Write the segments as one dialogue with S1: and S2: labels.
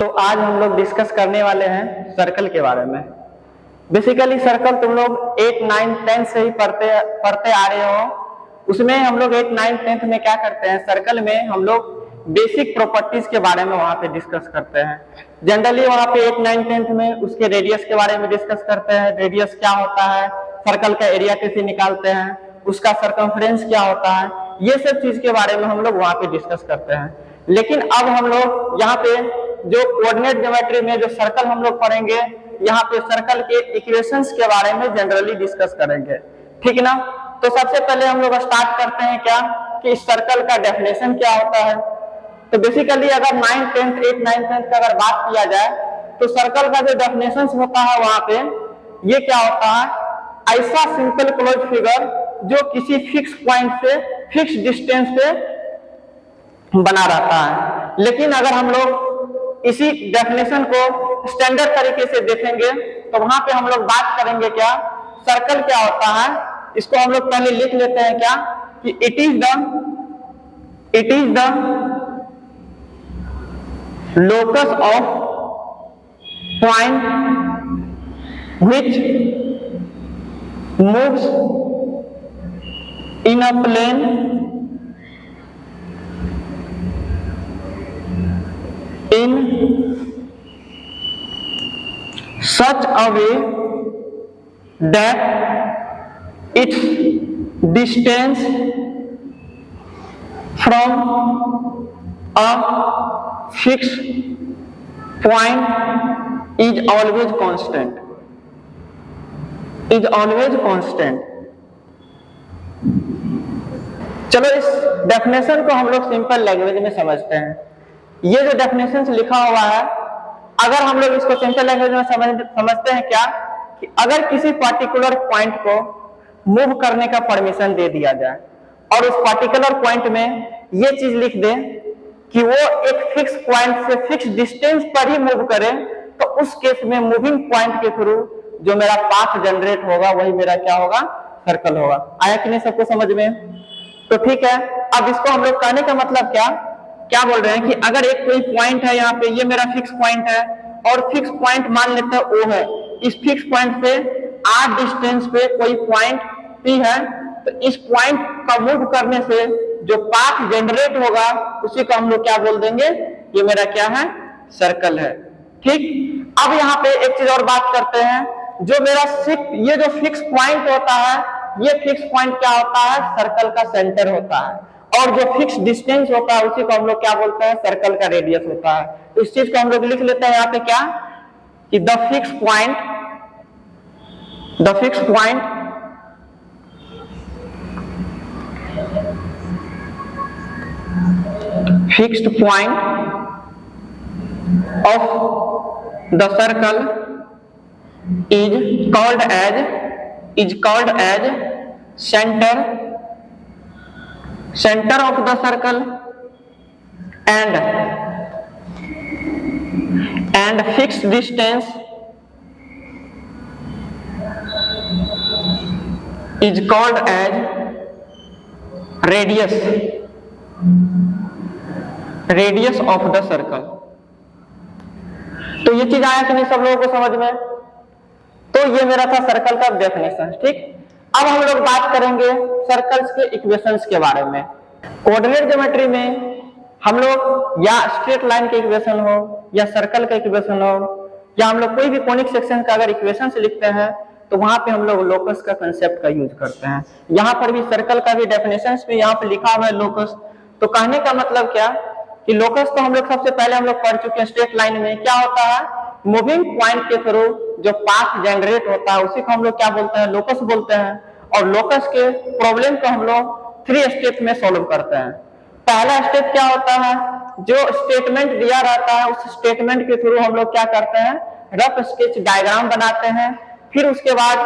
S1: तो आज हम लोग डिस्कस करने वाले हैं सर्कल के बारे में। बेसिकली सर्कल तुम लोग 8, 9, 10 से ही पढ़ते आ रहे हो। उसमें हम लोग 8, 9, 10 में क्या करते हैं, सर्कल में हम लोग बेसिक प्रॉपर्टीज के बारे में वहां पे डिस्कस करते हैं। जनरली वहां पे 8, 9, 10 में उसके रेडियस के बारे में डिस्कस करते हैं। रेडियस क्या होता है, सर्कल का एरिया कैसे निकालते हैं, उसका सर्कमफ्रेंस क्या होता है, ये सब चीज के बारे में हम लोग वहां पे डिस्कस करते हैं। लेकिन अब हम लोग यहाँ पे जो कोऑर्डिनेट ज्योमेट्री में जो सर्कल हम लोग पढ़ेंगे, यहाँ पे सर्कल के इक्वेशंस के बारे में जनरली डिस्कस करेंगे, ठीक है ना। तो सबसे पहले हम लोग स्टार्ट करते हैं क्या कि इस सर्कल का डेफिनेशन क्या होता है। तो बेसिकली अगर 9, 10, 8, 9, 10 का अगर बात किया जाए तो सर्कल का जो डेफिनेशन होता है वहां पे ये क्या होता है, ऐसा सिंपल क्लोज फिगर जो किसी फिक्स पॉइंट से फिक्स डिस्टेंस पे बना रहता है। लेकिन अगर हम लोग इसी डेफिनेशन को स्टैंडर्ड तरीके से देखेंगे तो वहां पे हम लोग बात करेंगे क्या, सर्कल क्या होता है। इसको हम लोग पहले लिख लेते हैं क्या कि it is the locus of point which moves in a plane in such a way that its distance from a fixed point is always constant. चलो इस डेफिनेशन को हम लोग सिंपल लैंग्वेज में समझते हैं। ये जो डेफिनेशन लिखा हुआ है, अगर हम लोग इसको सिंपल लैंग्वेज में समझते हैं क्या कि अगर किसी पर्टिकुलर पॉइंट को मूव करने का परमिशन दे दिया जाए और उस पर्टिकुलर पॉइंट में ये चीज लिख दे कि वो एक फिक्स पॉइंट से फिक्स डिस्टेंस पर ही मूव करे, तो उस केस में मूविंग पॉइंट के थ्रू जो मेरा पाथ जनरेट होगा वही मेरा क्या होगा, सर्कल होगा। आया कि नहीं सबको समझ में? तो ठीक है, अब इसको हम लोग कहने का मतलब क्या बोल रहे हैं कि अगर एक कोई पॉइंट है, यहाँ पे ये मेरा फिक्स पॉइंट है और फिक्स पॉइंट मान लेते हैं O है। इस फिक्स पॉइंट से R डिस्टेंस पे कोई पॉइंट P है, तो इस पॉइंट का मूव करने से जो पाथ जनरेट होगा उसी को हम लोग क्या बोल देंगे, ये मेरा क्या है, सर्कल है। ठीक, अब यहाँ पे एक चीज और बात करते हैं, जो मेरा ये जो फिक्स पॉइंट होता है, ये फिक्स पॉइंट क्या होता है, सर्कल का सेंटर होता है। और जो फिक्स डिस्टेंस होता है उसी को हम लोग क्या बोलते हैं, सर्कल का रेडियस होता है। तो इस चीज को हम लोग लिख लेते हैं यहाँ पे क्या कि the fix point of the circle is called as center of the circle and fixed distance is called as radius of the circle। तो ये चीज आया कि नहीं सब लोगों को समझ में? तो ये मेरा था सर्कल का डेफिनेशन। ठीक, अब हम लोग बात करेंगे सर्कल्स के इक्वेशंस के बारे में। कोऑर्डिनेट ज्योमेट्री में हम लोग या स्ट्रेट लाइन के इक्वेशन हो या सर्कल का इक्वेशन हो या हम लोग कोई भी कोनिक सेक्शन का अगर इक्वेशन से लिखते हैं तो वहां पे हम लोग लोकस का कंसेप्ट का यूज करते हैं। यहाँ पर भी सर्कल का भी डेफिनेशन में यहाँ पे लिखा हुआ है लोकस। तो कहने का मतलब क्या कि लोकस तो हम लोग सबसे पहले हम लोग पढ़ चुके हैं। स्ट्रेट लाइन में क्या होता है, मूविंग पॉइंट के थ्रू जो पाथ जनरेट होता है उसी को हम लोग क्या बोलते हैं, लोकस बोलते हैं। और लोकस के प्रॉब्लम को हम लोग 3 स्टेप में सॉल्व करते हैं। पहला स्टेप क्या होता है, जो स्टेटमेंट दिया रहता है उस स्टेटमेंट के थ्रू हम लोग क्या करते हैं, रफ स्केच डायग्राम बनाते हैं। फिर उसके बाद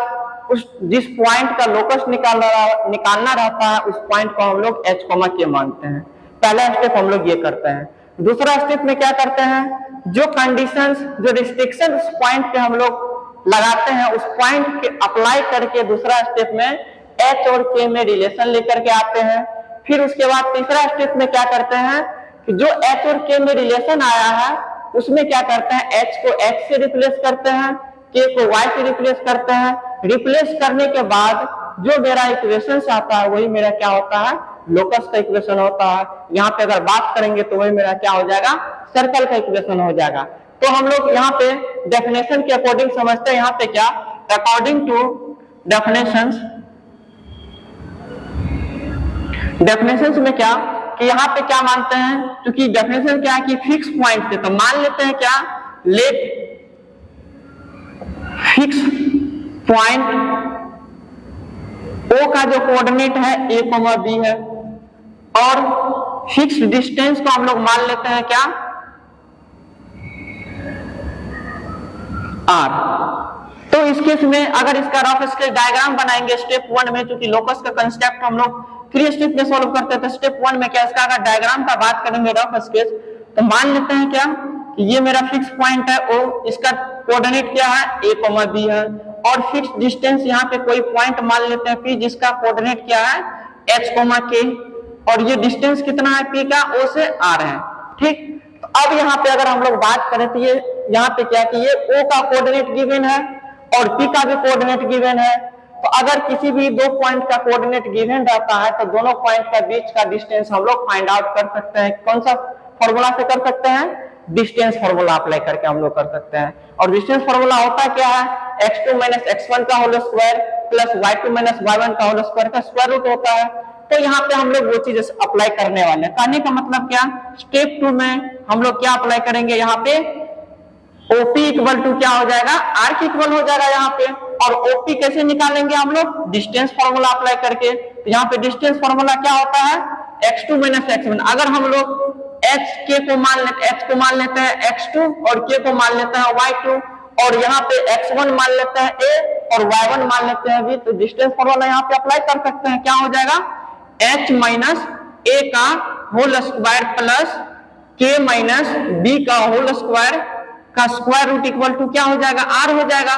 S1: उस जिस पॉइंट का लोकस निकालना रहता है उस पॉइंट को हम लोग h, k मानते हैं। पहला स्टेप हम लोग ये करते हैं। दूसरा स्टेप में क्या करते हैं, जो कंडीशंस जो रिस्ट्रिक्शन उस पॉइंट पे हम लोग लगाते हैं उस पॉइंट के अप्लाई करके दूसरा स्टेप में h और k में रिलेशन लेकर के आते हैं। फिर उसके बाद तीसरा स्टेप में क्या करते हैं कि जो h और k में रिलेशन आया है उसमें क्या करते हैं, h को x से रिप्लेस करते हैं, k को y से रिप्लेस करते हैं। रिप्लेस करने के बाद जो मेरा इक्वेशन आता है वही मेरा क्या होता है, लोकस का इक्वेशन होता है। यहाँ पे अगर बात करेंगे तो वही मेरा क्या हो जाएगा, सर्कल का इक्वेशन हो जाएगा। तो हम लोग यहाँ पे डेफिनेशन के अकॉर्डिंग समझते हैं। यहाँ पे क्या, अकॉर्डिंग टू डेफिनेशंस में क्या कि यहाँ पे क्या मानते हैं, क्योंकि डेफिनेशन क्या है कि फिक्स पॉइंट थे, तो मान लेते हैं क्या, लेट फिक्स पॉइंट O का जो कोऑर्डिनेट है a, b है, और फिक्स डिस्टेंस को हम लोग मान लेते हैं क्या, r। तो इस केस में अगर इसका रफ स्केच डायग्राम बनाएंगे स्टेप 1 में, क्योंकि लोकस का कंसेप्ट हम लोग 3 स्टेप में सॉल्व करते हैं, तो स्टेप 1 में क्या, इसका अगर डायग्राम का बात करेंगे रफ स्केच, तो मान लेते हैं क्या कि ये मेरा फिक्स पॉइंट है O, इसका कोऑर्डिनेट क्या है, a, b है, और फिक्स डिस्टेंस यहाँ पे कोई पॉइंट मान लेते हैं P, जिसका कोऑर्डिनेट क्या है, h, k, और ये डिस्टेंस कितना है P का, O से R है। ठीक, तो अब यहाँ पे अगर हम लोग बात करें तो ये यहाँ पे क्या कि ये O का कोऑर्डिनेट गिवन है और P का भी कोऑर्डिनेट गिवन है। तो अगर किसी भी दो पॉइंट का कोऑर्डिनेट गिवन रहता है तो दोनों पॉइंट का बीच का डिस्टेंस हम लोग फाइंड आउट कर सकते हैं। कौन सा फॉर्मूला से कर सकते हैं, डिस्टेंस फॉर्मूला अप्लाई करके हम लोग कर सकते हैं। और डिस्टेंस फॉर्मूला होता क्या है, x2 - x1 का whole square plus y2 - y1 का होल स्क्वायर का स्क्वायर रूट होता है। तो यहाँ पे हम लोग वो चीज अप्लाई करने वाले हैं। कहने का मतलब क्या, स्टेप 2 में हम लोग क्या अप्लाई करेंगे, यहाँ पे OP इक्वल टू क्या हो जाएगा, R के इक्वल हो जाएगा यहाँ पे। और OP कैसे निकालेंगे हम लोग, डिस्टेंस फॉर्मूला अप्लाई करके। तो यहाँ पे डिस्टेंस फॉर्मूला क्या होता है, x2 - x1। अगर हम लोग h को मान लेते हैं x2 और k को मान लेते हैं y2, और यहाँ पे x1 मान लेते हैं a और y1 मान लेते हैं b, तो डिस्टेंस फॉर्मूला यहाँ पे अप्लाई कर सकते हैं। क्या हो जाएगा, h - a का whole square plus k - b का होल स्क्वायर का स्क्वायर रूट इक्वल टू क्या हो जाएगा, r हो जाएगा।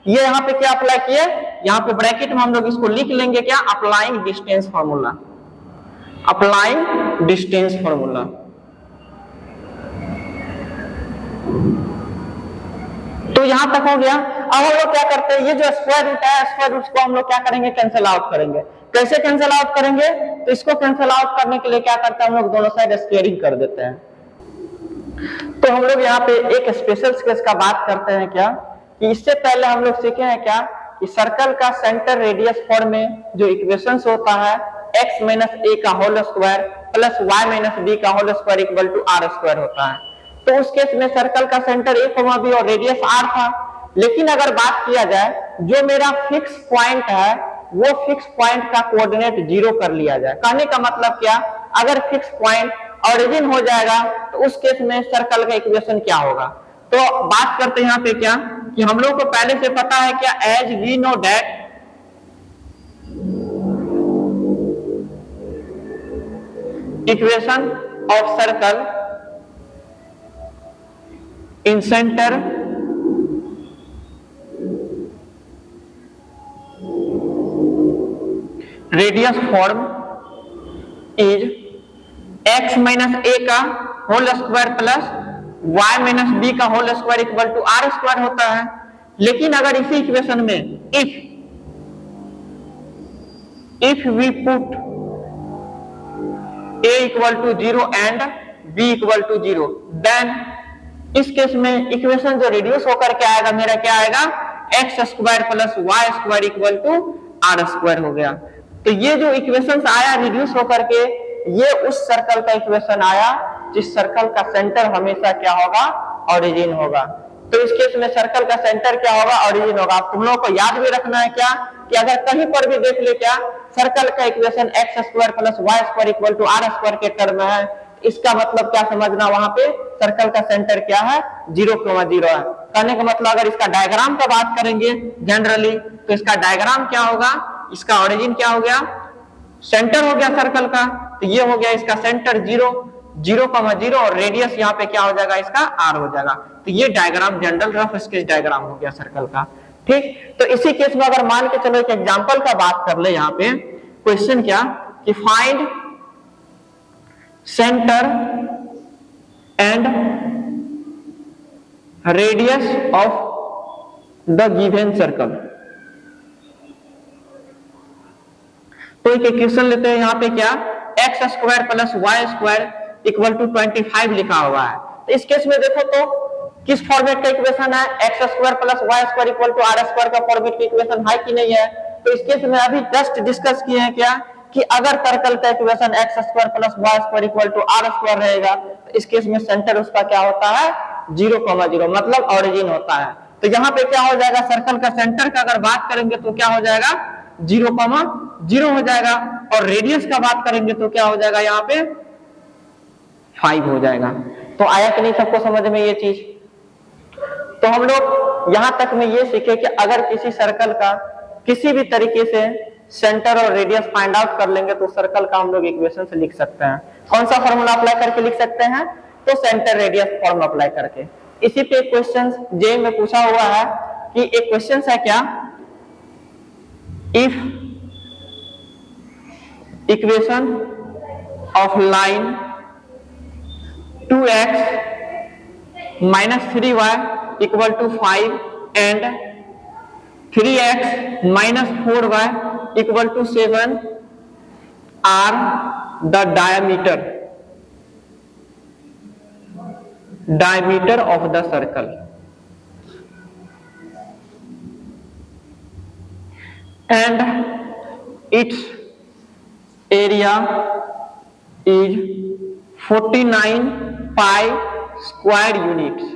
S1: ये यहाँ पे क्या अप्लाई किए, यहाँ पे ब्रैकेट में हम लोग इसको लिख लेंगे क्या, applying distance formula, applying distance formula. तो यहां तक हो गया। अब हम लोग क्या करते हैं, ये जो स्क्वायर रूट है, स्क्वायर रूट को हम लोग क्या करेंगे, कैंसिल आउट करेंगे। कैसे कैंसिल आउट करेंगे, तो इसको कैंसिल आउट करने के लिए क्या करते हैं हम लोग, दोनों साइड स्क्वायरिंग कर देते हैं। तो हम लोग यहाँ पे एक स्पेशल केस का बात करते हैं क्या, कि इससे पहले हम लोग सीखे हैं क्या कि सर्कल का सेंटर रेडियस फॉर्म में जो इक्वेशंस होता है x - a का whole square plus y - b का whole square equal to r square होता है। तो उस केस में सर्कल का सेंटर a, b और रेडियस r था। लेकिन अगर बात किया जाए जो मेरा फिक्स पॉइंट है, वो फिक्स पॉइंट का कोऑर्डिनेट 0 कर लिया जाए। कहने का मतलब क्या, अगर फिक्स पॉइंट ओरिजिन हो जाएगा तो उस केस में सर्कल का इक्वेशन क्या होगा। तो बात करते हैं यहाँ पे क्या कि हम लोग को पहले से पता है क्या, as we know that equation of circle in centre radius form is x - a का whole square plus y - b का whole square equal to r square होता है। लेकिन अगर इसी इक्वेशन में if we put a equal to 0 and b equal to 0, then इस case में इक्वेशन जो रिड्यूस होकर के आएगा मेरा क्या आएगा, x square plus y square equal to r square हो गया। तो ये जो इक्वेशन आया रिड्यूस होकर के, ये उस सर्कल का इक्वेशन आया जिस सर्कल का सेंटर हमेशा क्या होगा, ओरिजिन होगा। तो इस केस में सर्कल का सेंटर क्या होगा, ओरिजिन होगा। तुम लोगों को याद भी रखना है क्या कि अगर कहीं पर भी देख ले क्या सर्कल का equation x square plus y square equal to r square के टर्म में है, इसका मतलब क्या समझना, वहां पे सर्कल का सेंटर क्या है, 0,0 है। कहने का मतलब अगर इसका डायग्राम का बात करेंगे जनरली, तो इसका डायग्राम क्या होगा, इसका ओरिजिन क्या हो गया, सेंटर हो गया सर्कल का, तो ये हो गया इसका सेंटर 0,0 और रेडियस यहाँ पे क्या हो जाएगा, इसका r हो जाएगा। तो ये diagram general rough sketch diagram हो गया सर्कल का। ठीक, तो इसी केस में अगर मान के चलो एक एग्जांपल का बात कर ले, यहाँ पे क्वेश्चन क्या कि find centre and radius of the given circle. तो एक इक्वेशन लेते हैं, यहाँ पे क्या x square plus y square equal to 25 लिखा हुआ है। तो इस केस में देखो तो किस फॉर्मेट का इक्वेशन है, x square plus y square equal to r square का फॉर्मेट का इक्वेशन है कि नहीं है। तो इस केस में अभी जस्ट डिस्कस किए हैं क्या कि अगर सर्कल का equation x square plus y square equal to r square रहेगा तो इस केस में सेंटर उसका क्या होता है 0,0 मतलब ऑरिजिन होता है। तो यहाँ पे क्या हो जाएगा, सर्कल का सेंटर का अगर बात करेंगे तो क्या हो जाएगा 0,0 हो जाएगा, और रेडियस का बात करेंगे तो क्या हो जाएगा यहाँ पे 5 हो जाएगा। तो आया कि नहीं सबको समझ में ये चीज। तो हम लोग यहां तक में ये सीखे कि अगर किसी सर्कल का किसी भी तरीके से सेंटर और रेडियस फाइंड आउट कर लेंगे तो सर्कल का हम लोग इक्वेशन से लिख सकते हैं। कौन सा फॉर्मूला अप्लाई करके लिख सकते हैं, तो सेंटर रेडियस फॉर्मूला अप्लाई करके। इसी पे क्वेश्चन जे में पूछा हुआ है कि एक क्वेश्चन है क्या, if equation of line 2x minus 3y equal to 5 and 3x minus 4y equal to 7 are the diameter of the circle and its area is 49 pi square units,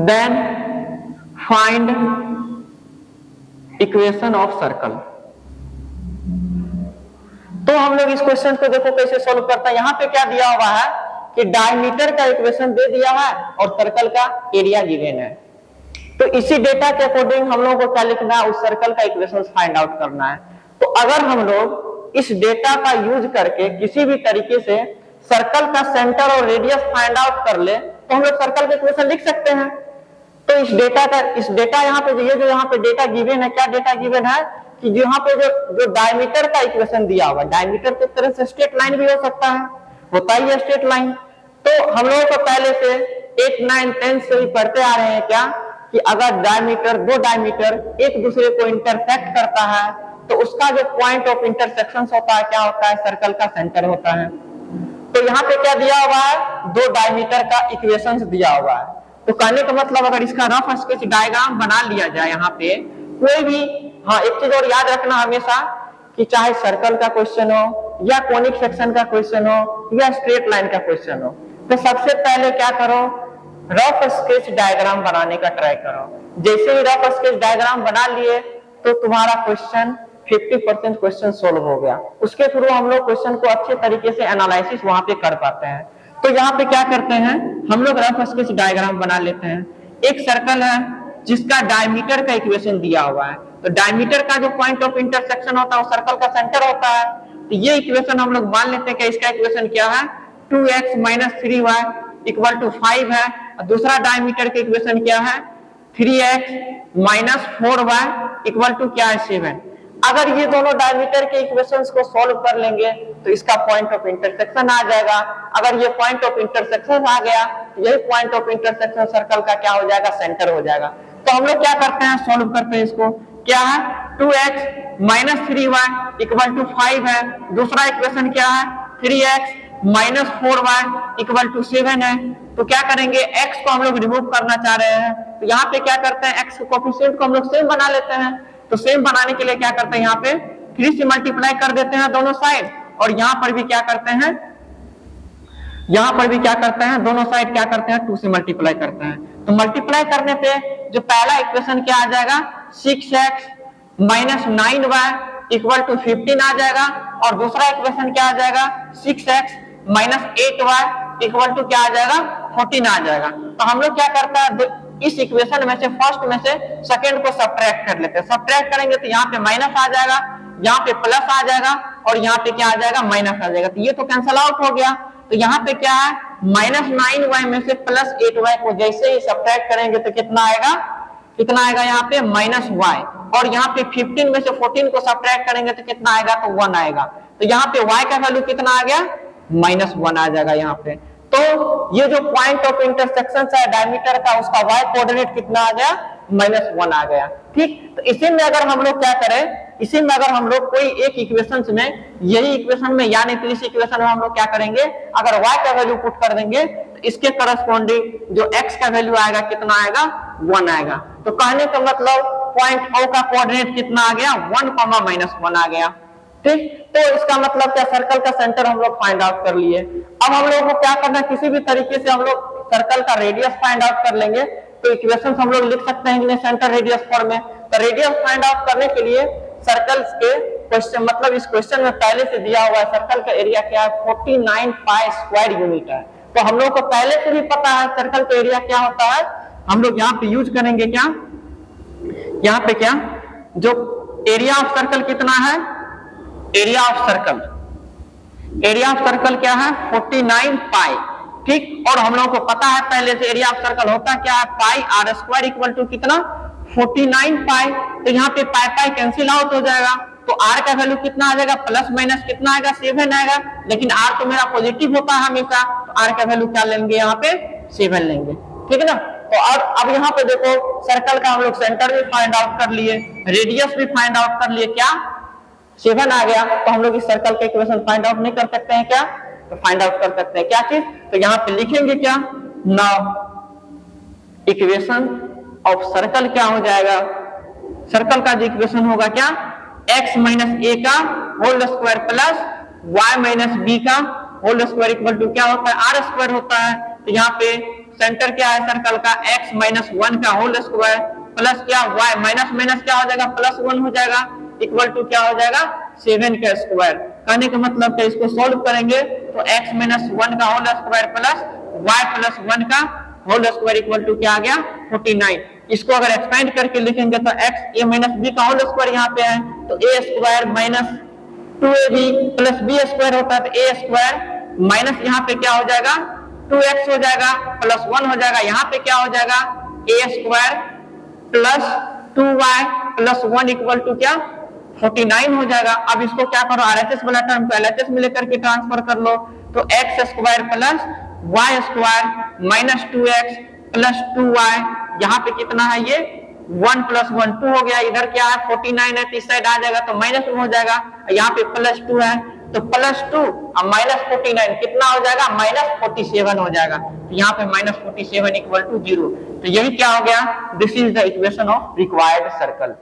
S1: then find equation of circle। तो हम लोग इस question को देखो कैसे solve करते हैं। यहाँ पे क्या दिया हुआ है कि डायमीटर का इक्वेशन दे दिया है और सर्कल का एरिया गिवन है। तो इसी डेटा के अकॉर्डिंग हम लोगों को क्या लिखना है, उस सर्कल का इक्वेशन फाइंड आउट करना है। तो अगर हम लोग इस डेटा का यूज करके किसी भी तरीके से सर्कल का सेंटर और रेडियस फाइंड आउट कर ले तो हम लोग सर्कल का इक्वेशन लिख सकते हैं। तो इस डेटा यहाँ पे ये जो यहाँ पे डेटा गिवन है, क्या डेटा गिवन है कि यहाँ पे जो डायमीटर का इक्वेशन दिया हुआ, डायमीटर तो एक तरह से स्ट्रेट लाइन भी हो सकता है, होता ही है स्ट्रेट लाइन। तो हम लोगों को पहले से 8, 9, 10 से भी पढ़ते आ रहे हैं क्या कि अगर दो डायमीटर एक दूसरे को इंटरसेक्ट करता है तो उसका जो पॉइंट ऑफ इंटरसेक्शन होता है क्या होता है, सर्कल का सेंटर होता है। तो यहाँ पे क्या दिया हुआ है, दो डायमीटर का इक्वेशंस दिया हुआ है। तो कहने का मतलब अगर इसका रफ स्केच डायग्राम बना लिया जाए यहाँ पे कोई भी, हाँ एक चीज और याद रखना हमेशा कि चाहे सर्कल का क्वेश्चन हो या कोनिक सेक्शन का क्वेश्चन हो या स्ट्रेट लाइन का क्वेश्चन हो, तो सबसे पहले क्या करो, रफ स्केच डायग्राम बनाने का ट्राई करो। जैसे ही रफ स्केच डायग्राम बना लिए तो तुम्हारा क्वेश्चन 50% क्वेश्चन सोल्व हो गया। उसके थ्रू हम लोग क्वेश्चन को अच्छे तरीके से एनालिसिस वहां पे कर पाते हैं। तो यहाँ पे क्या करते हैं हम लोग, रफ स्केच डायग्राम बना लेते हैं। एक सर्कल है जिसका डायमीटर का इक्वेशन दिया हुआ है, तो डायमीटर का जो पॉइंट ऑफ इंटरसेक्शन होता है वो सर्कल का सेंटर होता है। तो ये इक्वेशन हम लोग मान लेते हैं कि इसका इक्वेशन क्या है, 2x minus 3y equal to 5 है। और दूसरा डायमीटर का इक्वेशन क्या है, 3x minus 4y equal to क्या है 7। अगर ये दोनों डायमीटर के इक्वेशंस को सॉल्व कर लेंगे तो इसका पॉइंट ऑफ इंटरसेक्शन आ जाएगा। अगर ये पॉइंट ऑफ इंटरसेक्शन आ गया, यही पॉइंट ऑफ इंटरसेक्शन सर्कल का क्या हो जाएगा, सेंटर हो जाएगा। तो हम लोग क्या करते हैं, सॉल्व करते हैं इसको। क्या है, 2x minus 3y equal to 5 है। दूसरा इक्वेशन क्या है, 3x minus 4y equal to 7 है। तो क्या करेंगे, x को हम लोग रिमूव करना चाह रहे हैं, तो यहाँ पे क्या करते हैं, x के कोएफिशिएंट को हम लोग सेम बना लेते हैं। तो सेम बनाने के लिए क्या करते हैं, यहाँ पे 3 से मल्टीप्लाई कर देते हैं दोनों साइड, और यहाँ पर भी क्या करते हैं, दोनों साइड क्या करते हैं 2 से मल्टीप्लाई करते हैं। तो मल्टीप्लाई करने पे जो पहला इक्वेशन क्या आ जाएगा, 6x minus 9y equal to 15 आ जाएगा, और दूसरा इक्वेशन क्या आ जाएगा, 6x minus 8y equal to क्या आ जाएगा, 14 आ जाएगा। तो हम लोग क्या करता है, इस इक्वेशन में से फर्स्ट में से सेकंड को सब्ट्रैक्ट कर लेते हैं। सब्ट्रैक्ट करेंगे तो यहाँ पे माइनस आ जाएगा, यहाँ पे प्लस आ जाएगा, और यहाँ पे क्या आ जाएगा, माइनस आ जाएगा। तो ये तो कैंसल आउट हो गया। तो यहाँ पे क्या है, माइनस 9y में से प्लस 8y को जैसे ही सब्ट्रैक्ट करेंगे तो कितना आएगा यहाँ पे माइनस y, और यहाँ पे 15 में से 14 को सब्ट्रैक्ट करेंगे तो कितना आएगा, तो 1 आएगा। तो यहाँ पे y का वैल्यू कितना आ गया, -1 आ जाएगा यहाँ पे। तो ये जो पॉइंट ऑफ इंटरसेक्शन है डायमीटर का, उसका y कोऑर्डिनेट कितना आ गया, -1 आ गया। ठीक, तो इसी में अगर हम लोग क्या करें, इसी में अगर हम लोग कोई एक इक्वेशन में, यही इक्वेशन में यानी तो इस इक्वेशन में हम लोग क्या करेंगे, अगर y का वैल्यू पुट कर देंगे तो इसके करस्पॉन्डिंग जो x का वैल्यू आएगा कितना आएगा, 1 आएगा। तो कहने का मतलब पॉइंट O का कोऑर्डिनेट कितना आ गया, 1, -1 आ गया। ठीक, तो इसका मतलब क्या, सर्कल का सेंटर हम लोग फाइंड आउट कर लिए। अब हम लोग को क्या करना है, किसी भी तरीके से हम लोग सर्कल का रेडियस फाइंड आउट कर लेंगे। तो इक्वेशन हम लोग लिख सकते हैं सेंटर रेडियस फॉर्म में। तो रेडियस फाइंड आउट करने के लिए सर्कल्स के क्वेश्चन, मतलब इस क्वेश्चन में पहले से दिया हुआ है सर्कल का एरिया क्या है, 49 पाई स्क्वायर यूनिट है। तो हम लोग को पहले से भी पता है सर्कल का एरिया क्या होता है। हम लोग यहाँ पे यूज करेंगे क्या, यहाँ पे क्या, जो एरिया ऑफ सर्कल कितना है, area of circle, area of circle क्या है, 49 पाई। ठीक, और हम लोगों को पता है पहले से एरिया ऑफ सर्कल होता क्या है, पाई आर स्क्वायर इक्वल टू कितना, 49 पाई। तो यहाँ पे पाई पाई कैंसिल आउट हो जाएगा, तो आर का वैल्यू कितना आ जाएगा, प्लस माइनस कितना आएगा, 7 आएगा। लेकिन आर तो मेरा पॉजिटिव होता है हमेशा, तो आर का वैल्यू क्या लेंगे, यहाँ पे 7 लेंगे। ठीक है ना। तो अब यहाँ पे देखो सर्कल का हम लोग सेंटर भी फाइंड आउट कर लिए, रेडियस भी फाइंड आउट कर लिए, क्या 7 आ गया। तो हम लोग इस सर्कल का इक्वेशन फाइंड आउट नहीं कर सकते हैं क्या, तो फाइंड आउट कर सकते हैं क्या चीज, तो यहाँ पे लिखेंगे क्या, नाउ इक्वेशन ऑफ सर्कल क्या हो जाएगा, सर्कल का जो इक्वेशन होगा क्या, x माइनस ए का whole square plus y minus b का होल स्क्वायर इक्वल टू क्या होता है, आर स्क्वायर होता है। तो यहाँ पे सेंटर क्या है सर्कल का, x माइनस 1 का होल स्क्वायर प्लस क्या y माइनस माइनस क्या हो जाएगा, +1 हो जाएगा, इक्वल टू क्या हो जाएगा, 7 का स्क्वायर। कहने का मतलब क्या, इसको सॉल्व करेंगे तो x माइनस 1 का whole square plus y plus 1 का होल स्क्वायर इक्वल टू क्या आ गया, 49। इसको अगर एक्सपेंड करके लिखेंगे तो x a माइनस b का होल स्क्वायर यहाँ पे है, तो a square minus 2ab plus b square होता है, तो a स्क्वायर माइनस यहाँ पे क्या हो जाएगा, 2x हो जाएगा प्लस 1 हो जाएगा, यहाँ पे क्या हो जाएगा, a square plus 2y plus 1 equal to क्या, 49 हो जाएगा। अब इसको क्या करो, आरएचएस वाला टर्म को एलएचएस में लेकर के ट्रांसफर कर लो, तो x square plus y square minus 2x plus 2y, यहाँ पे कितना है ये 1 प्लस 1 2 हो गया, इधर क्या है 49 है, तो इस साइड आ जाएगा तो माइनस में हो जाएगा, यहाँ पे प्लस 2 है तो प्लस 2 और माइनस 49 कितना हो जाएगा, माइनस 47 हो जाएगा। तो यहाँ पे माइनस 47 इक्वल टू 0। तो यही क्या हो गया, this is the equation of required circle.